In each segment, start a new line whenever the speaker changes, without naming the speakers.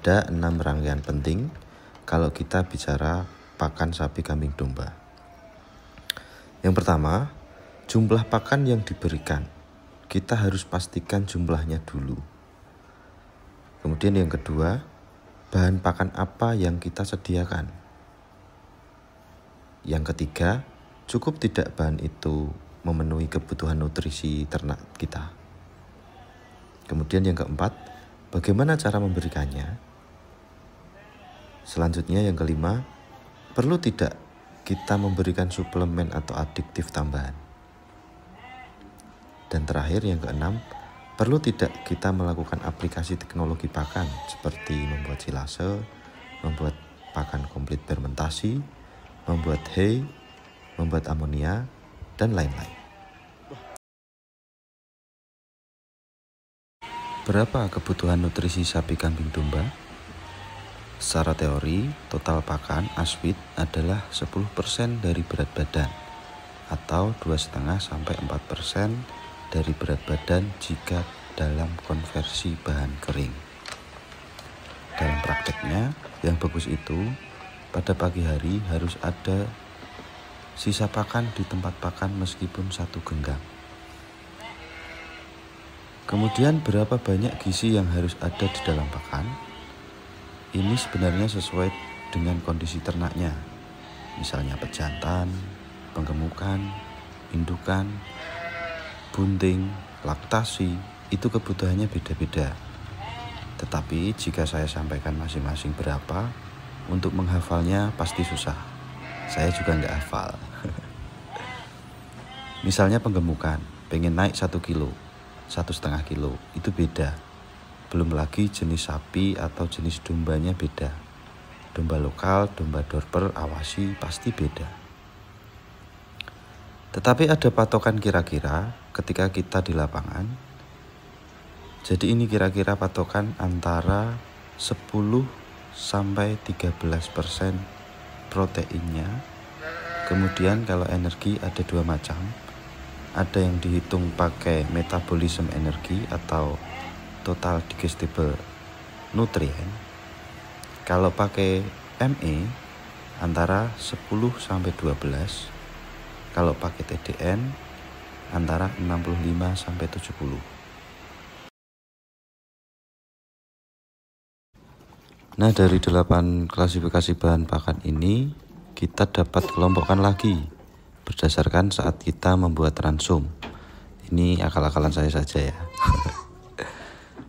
Ada 6 rangkaian penting kalau kita bicara pakan sapi kambing domba. Yang pertama, jumlah pakan yang diberikan. Kita harus pastikan jumlahnya dulu. Kemudian yang kedua, bahan pakan apa yang kita sediakan. Yang ketiga, cukup tidak bahan itu memenuhi kebutuhan nutrisi ternak kita. Kemudian yang keempat, bagaimana cara memberikannya? Selanjutnya yang kelima, perlu tidak kita memberikan suplemen atau adiktif tambahan? Dan terakhir yang keenam, perlu tidak kita melakukan aplikasi teknologi pakan seperti membuat silase, membuat pakan komplit fermentasi, membuat hay, membuat amonia, dan lain-lain. Berapa kebutuhan nutrisi sapi kambing domba? Secara teori, total pakan ASWIT adalah 10% dari berat badan atau 2,5-4% dari berat badan jika dalam konversi bahan kering. Dalam prakteknya, yang bagus itu pada pagi hari harus ada sisa pakan di tempat pakan meskipun 1 genggam. Kemudian berapa banyak gizi yang harus ada di dalam pakan? Ini sebenarnya sesuai dengan kondisi ternaknya. Misalnya pejantan, penggemukan, indukan, bunting, laktasi, itu kebutuhannya beda-beda. Tetapi jika saya sampaikan masing-masing berapa, untuk menghafalnya pasti susah. Saya juga nggak hafal. Misalnya penggemukan, pengen naik 1 kilo, 1,5 kilo, itu beda. Belum lagi jenis sapi atau jenis dombanya beda. Domba lokal, domba dorper, awasi pasti beda. Tetapi ada patokan kira-kira ketika kita di lapangan. Jadi ini kira-kira patokan antara 10-13% proteinnya. Kemudian kalau energi ada 2 macam. Ada yang dihitung pakai metabolisme energi atau total digestible nutrient. Kalau pakai ME antara 10-12. Kalau pakai TDN antara 65-70. Nah, dari 8 klasifikasi bahan pakan ini kita dapat kelompokkan lagi berdasarkan saat kita membuat ransum. Ini akal-akalan saya saja ya.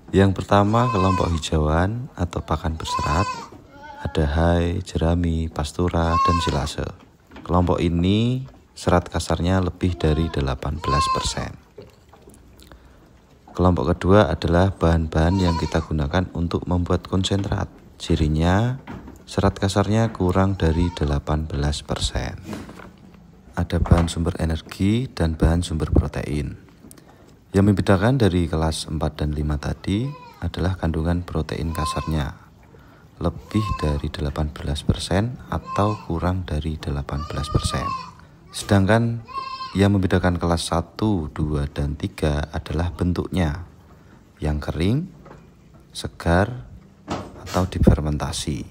Yang pertama, kelompok hijauan atau pakan berserat. Ada hay, jerami, pastura, dan silase. Kelompok ini serat kasarnya lebih dari 18%. Kelompok kedua adalah bahan-bahan yang kita gunakan untuk membuat konsentrat. Cirinya, serat kasarnya kurang dari 18%. Ada bahan sumber energi dan bahan sumber protein. Yang membedakan dari kelas 4 dan 5 tadi adalah kandungan protein kasarnya lebih dari 18% atau kurang dari 18%. Sedangkan yang membedakan kelas 1, 2, dan 3 adalah bentuknya, yang kering, segar, atau difermentasi.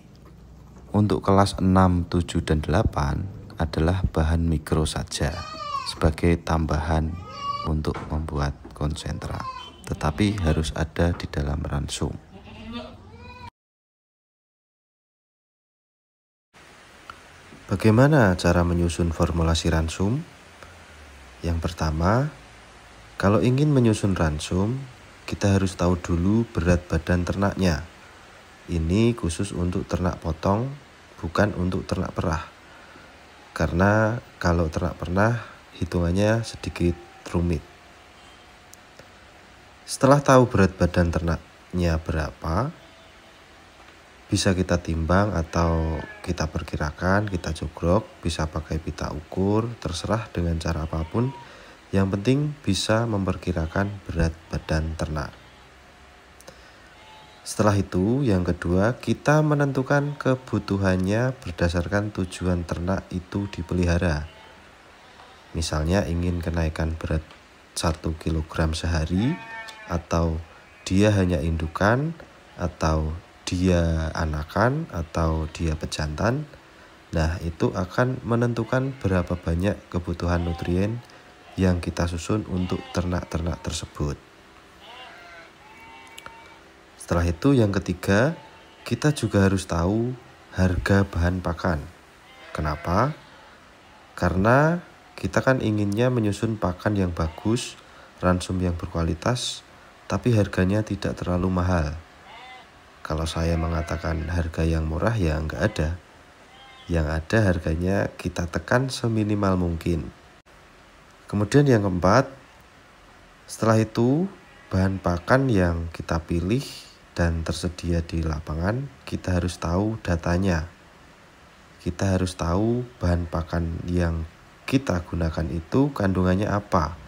Untuk kelas 6, 7, dan 8 adalah bahan mikro saja sebagai tambahan untuk membuat konsentrat, tetapi harus ada di dalam ransum. Bagaimana cara menyusun formulasi ransum? Yang pertama, kalau ingin menyusun ransum, kita harus tahu dulu berat badan ternaknya. Ini khusus untuk ternak potong, bukan untuk ternak perah. Karena kalau ternak perah, hitungannya sedikit rumit. Setelah tahu berat badan ternaknya berapa, bisa kita timbang atau kita perkirakan, kita jogrok, bisa pakai pita ukur, terserah dengan cara apapun. Yang penting bisa memperkirakan berat badan ternak. Setelah itu, yang kedua, kita menentukan kebutuhannya berdasarkan tujuan ternak itu dipelihara. Misalnya ingin kenaikan berat 1 kg sehari, atau dia hanya indukan, atau dia anakan atau dia pejantan, nah itu akan menentukan berapa banyak kebutuhan nutrien yang kita susun untuk ternak-ternak tersebut. Setelah itu yang ketiga, kita juga harus tahu harga bahan pakan. Kenapa? Karena kita kan inginnya menyusun pakan yang bagus, ransum yang berkualitas, tapi harganya tidak terlalu mahal. Kalau saya mengatakan harga yang murah ya nggak ada. Yang ada harganya kita tekan seminimal mungkin. Kemudian yang keempat, setelah itu bahan pakan yang kita pilih dan tersedia di lapangan, kita harus tahu datanya. Kita harus tahu bahan pakan yang kita gunakan itu kandungannya apa.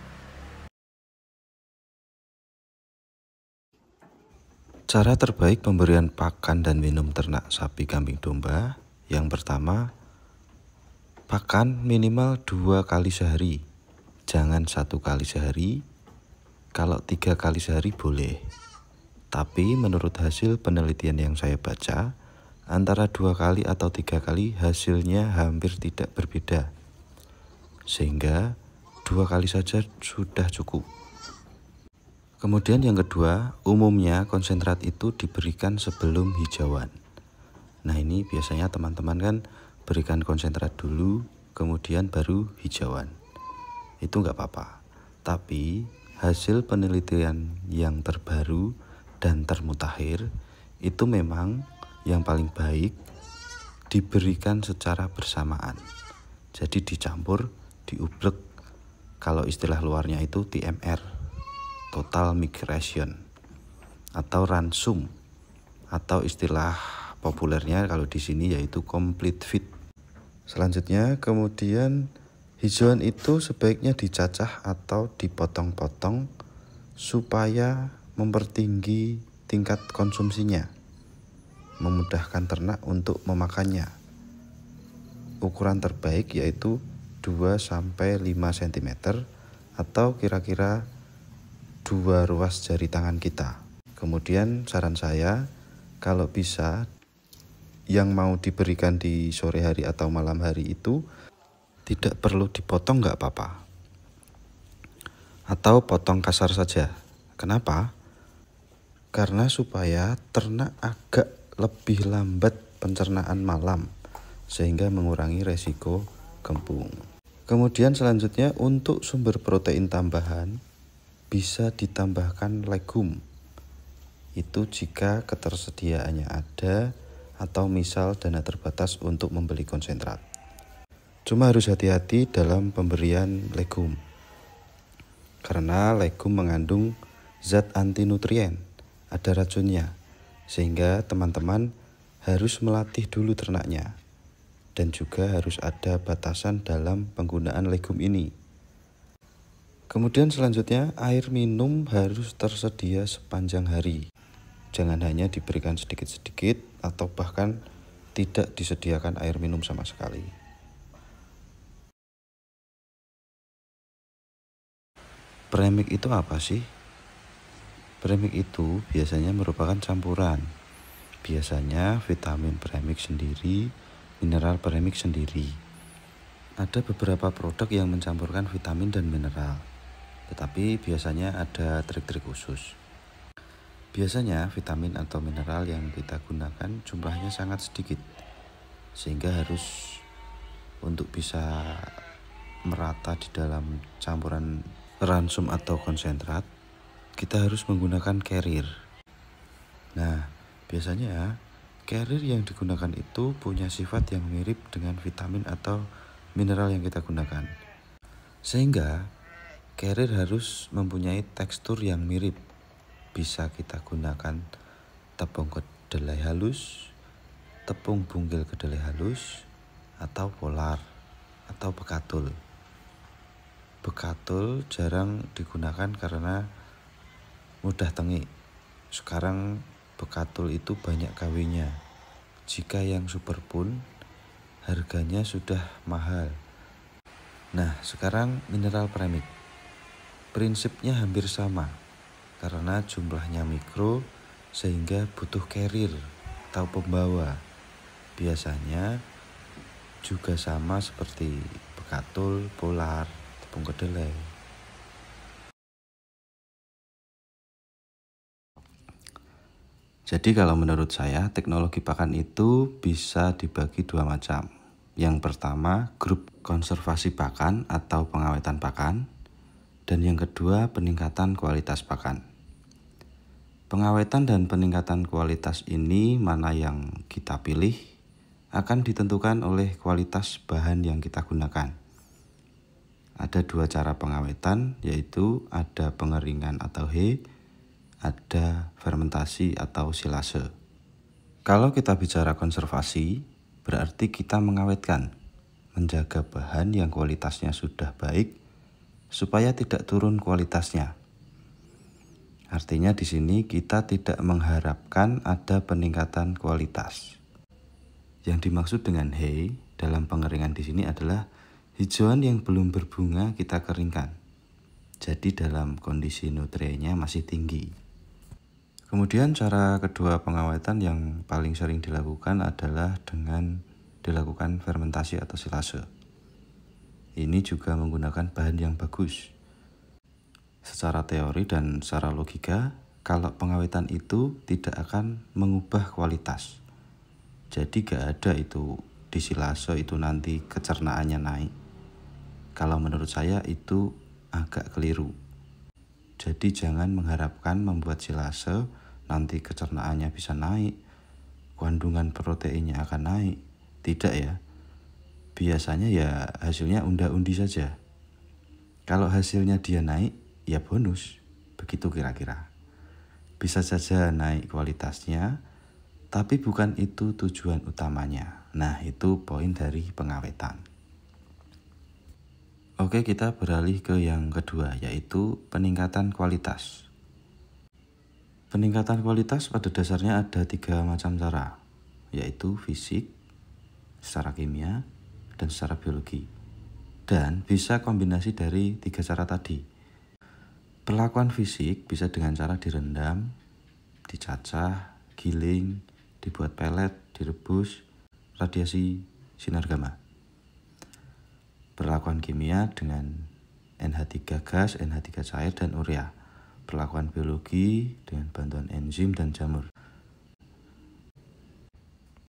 Cara terbaik pemberian pakan dan minum ternak sapi, kambing, domba. Yang pertama, pakan minimal 2 kali sehari. Jangan 1 kali sehari. Kalau 3 kali sehari boleh. Tapi menurut hasil penelitian yang saya baca, antara 2 kali atau 3 kali hasilnya hampir tidak berbeda. Sehingga 2 kali saja sudah cukup. Kemudian yang kedua, umumnya konsentrat itu diberikan sebelum hijauan. Nah ini biasanya teman-teman kan berikan konsentrat dulu, kemudian baru hijauan. Itu nggak apa-apa. Tapi hasil penelitian yang terbaru dan termutakhir itu memang yang paling baik diberikan secara bersamaan. Jadi dicampur, diubrek, kalau istilah luarnya itu TMR. Total migration atau ransum, atau istilah populernya kalau di sini yaitu complete feed. Selanjutnya kemudian hijauan itu sebaiknya dicacah atau dipotong-potong supaya mempertinggi tingkat konsumsinya, memudahkan ternak untuk memakannya. Ukuran terbaik yaitu 2-5 cm atau kira-kira 2 ruas jari tangan kita. Kemudian saran saya, kalau bisa yang mau diberikan di sore hari atau malam hari itu tidak perlu dipotong, nggak apa-apa. Atau potong kasar saja. Kenapa? Karena supaya ternak agak lebih lambat pencernaan malam, sehingga mengurangi resiko kembung. Kemudian selanjutnya untuk sumber protein tambahan, bisa ditambahkan legum. Itu jika ketersediaannya ada atau misal dana terbatas untuk membeli konsentrat. Cuma harus hati-hati dalam pemberian legum. Karena legum mengandung zat anti nutrien, ada racunnya. Sehingga teman-teman harus melatih dulu ternaknya. Dan juga harus ada batasan dalam penggunaan legum ini. Kemudian selanjutnya air minum harus tersedia sepanjang hari. Jangan hanya diberikan sedikit-sedikit atau bahkan tidak disediakan air minum sama sekali. Premix itu apa sih? Premix itu biasanya merupakan campuran. Biasanya vitamin premix sendiri, mineral premix sendiri. Ada beberapa produk yang mencampurkan vitamin dan mineral. Tetapi biasanya ada trik-trik khusus. Biasanya vitamin atau mineral yang kita gunakan jumlahnya sangat sedikit, sehingga harus untuk bisa merata di dalam campuran ransum atau konsentrat, kita harus menggunakan carrier. Nah, biasanya carrier yang digunakan itu punya sifat yang mirip dengan vitamin atau mineral yang kita gunakan. Sehingga carrier harus mempunyai tekstur yang mirip. Bisa kita gunakan tepung kedelai halus, tepung bunggil kedelai halus, atau polar, atau bekatul. Bekatul jarang digunakan karena mudah tengik. Sekarang bekatul itu banyak KW-nya. Jika yang super pun harganya sudah mahal. Nah, sekarang mineral premix. Prinsipnya hampir sama, karena jumlahnya mikro sehingga butuh carrier. atau pembawa. Biasanya juga sama seperti bekatul, polar, tepung kedelai. Jadi kalau menurut saya teknologi pakan itu bisa dibagi dua macam. Yang pertama grup konservasi pakan atau pengawetan pakan, dan yang kedua peningkatan kualitas pakan. Pengawetan dan peningkatan kualitas ini mana yang kita pilih akan ditentukan oleh kualitas bahan yang kita gunakan. Ada dua cara pengawetan, yaitu ada pengeringan atau H, ada fermentasi atau silase. Kalau kita bicara konservasi, berarti kita mengawetkan, menjaga bahan yang kualitasnya sudah baik supaya tidak turun kualitasnya. Artinya di sini kita tidak mengharapkan ada peningkatan kualitas. Yang dimaksud dengan hay dalam pengeringan di sini adalah hijauan yang belum berbunga kita keringkan. Jadi dalam kondisi nutriennya masih tinggi. Kemudian cara kedua pengawetan yang paling sering dilakukan adalah dengan dilakukan fermentasi atau silase. Ini juga menggunakan bahan yang bagus. Secara teori dan secara logika, kalau pengawetan itu tidak akan mengubah kualitas. Jadi gak ada itu di silase itu nanti kecernaannya naik. Kalau menurut saya itu agak keliru. Jadi jangan mengharapkan membuat silase nanti kecernaannya bisa naik, kandungan proteinnya akan naik. Tidak ya. Biasanya ya hasilnya unda-undi saja. Kalau hasilnya dia naik, ya bonus, begitu kira-kira. Bisa saja naik kualitasnya, tapi bukan itu tujuan utamanya. Nah, itu poin dari pengawetan. Oke, kita beralih ke yang kedua, yaitu peningkatan kualitas. Peningkatan kualitas pada dasarnya ada 3 macam cara, yaitu fisik, secara kimia, dan secara biologi. Dan bisa kombinasi dari 3 cara tadi. Perlakuan fisik bisa dengan cara direndam, dicacah, giling, dibuat pelet, direbus, radiasi sinar gamma. Perlakuan kimia dengan NH3 gas, NH3 cair, dan urea. Perlakuan biologi dengan bantuan enzim dan jamur.